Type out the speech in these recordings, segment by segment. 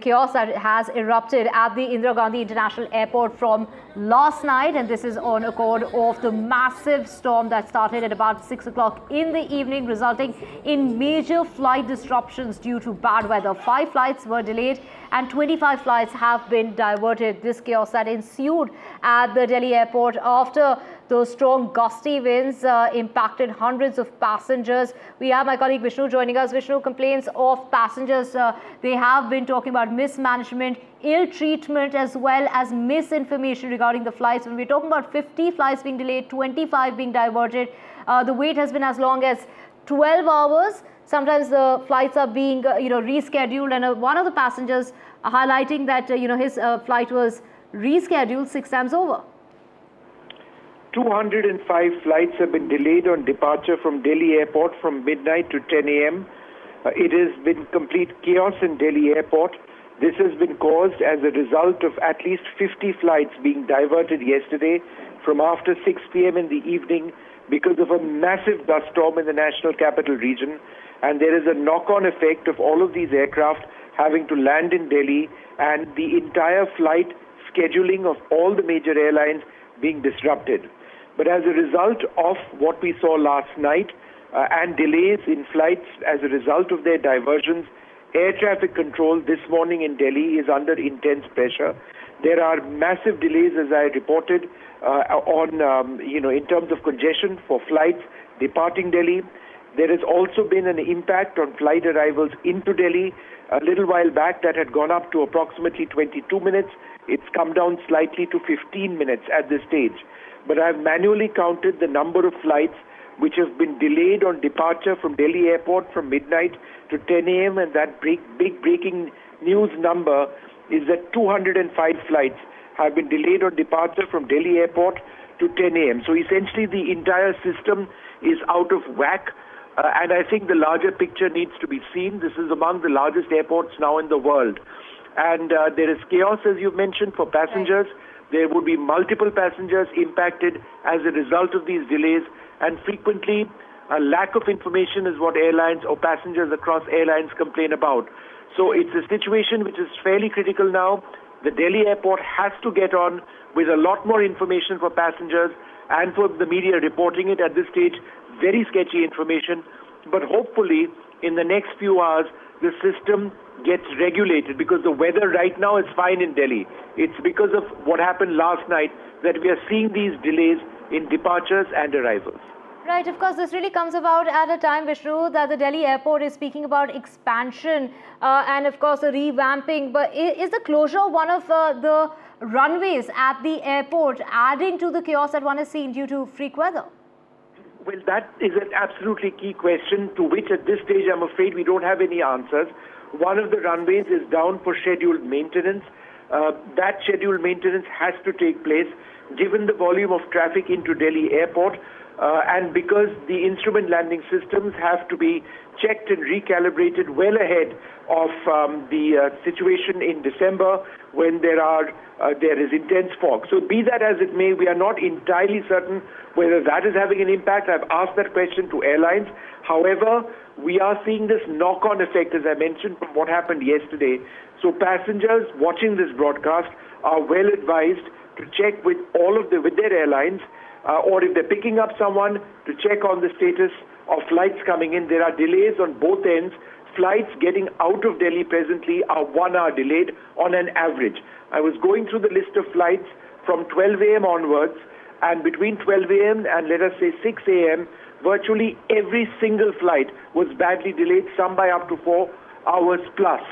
Chaos that has erupted at the Indira Gandhi International Airport from last night, and this is on account of the massive storm that started at about 6 o'clock in the evening, resulting in major flight disruptions due to bad weather. 5 flights were delayed and 25 flights have been diverted. This chaos that ensued at the Delhi airport after those strong gusty winds impacted hundreds of passengers. We have my colleague Vishnu joining us. Vishnu, complaints of passengers, they have been talking about mismanagement, ill treatment, as well as misinformation regarding the flights. When we're talking about 50 flights being delayed, 25 being diverted, the wait has been as long as 12 hours. Sometimes the flights are being rescheduled, and one of the passengers highlighting that his flight was rescheduled 6 times over. 205 flights have been delayed on departure from Delhi airport from midnight to 10 a.m. It has been complete chaos in Delhi airport. This has been caused as a result of at least 50 flights being diverted yesterday from after 6 p.m. in the evening because of a massive dust storm in the national capital region. And there is a knock-on effect of all of these aircraft having to land in Delhi and the entire flight scheduling of all the major airlines being disrupted. But as a result of what we saw last night and delays in flights as a result of their diversions, air traffic control this morning in Delhi is under intense pressure. There are massive delays, as I reported, in terms of congestion for flights departing Delhi. There has also been an impact on flight arrivals into Delhi. A little while back, that had gone up to approximately 22 minutes. It's come down slightly to 15 minutes at this stage. But I've manually counted the number of flights which have been delayed on departure from Delhi airport from midnight to 10 a.m. and that big breaking news number is that 205 flights have been delayed on departure from Delhi airport to 10 a.m. So essentially the entire system is out of whack. And I think the larger picture needs to be seen. This is among the largest airports now in the world. And there is chaos, as you've mentioned, for passengers. Right. There would be multiple passengers impacted as a result of these delays. And frequently, a lack of information is what airlines or passengers across airlines complain about. So it's a situation which is fairly critical now. The Delhi airport has to get on with a lot more information for passengers and for the media reporting it at this stage. Very sketchy information, but hopefully in the next few hours the system gets regulated, because the weather right now is fine in Delhi. It's because of what happened last night that we are seeing these delays in departures and arrivals. Right, of course, this really comes about at a time, Vishnu, that the Delhi airport is speaking about expansion and of course a revamping. But is the closure of one of the runways at the airport adding to the chaos that one is seeing due to freak weather? Well, that is an absolutely key question to which at this stage I'm afraid we don't have any answers. One of the runways is down for scheduled maintenance. That scheduled maintenance has to take place given the volume of traffic into Delhi airport and because the instrument landing systems have to be checked and recalibrated well ahead of the situation in December when there is intense fog. So be that as it may, we are not entirely certain whether that is having an impact. I've asked that question to airlines. However, we are seeing this knock-on effect, as I mentioned, from what happened yesterday. So passengers watching this broadcast are well advised to check with their airlines, or if they're picking up someone, to check on the status of flights coming in. There are delays on both ends. Flights getting out of Delhi presently are 1 hour delayed on an average. I was going through the list of flights from 12 a.m. onwards, and between 12 a.m. and let us say 6 a.m., virtually every single flight was badly delayed, some by up to 4 hours plus.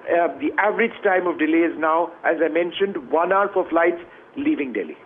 The average time of delay is now, as I mentioned, 1 hour for flights leaving Delhi.